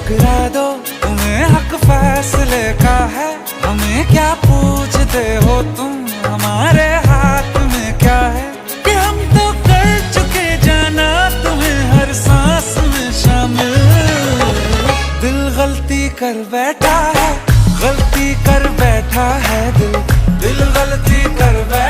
ठुकरा दो, तुम्हें हक फैसले का है। हमें क्या पूछते हो तुम, हमारे हाथ में क्या है कि हम तो कर चुके जाना तुम्हें हर सांस में शामिल। दिल गलती कर बैठा है, गलती कर बैठा है दिल, दिल गलती कर बैठा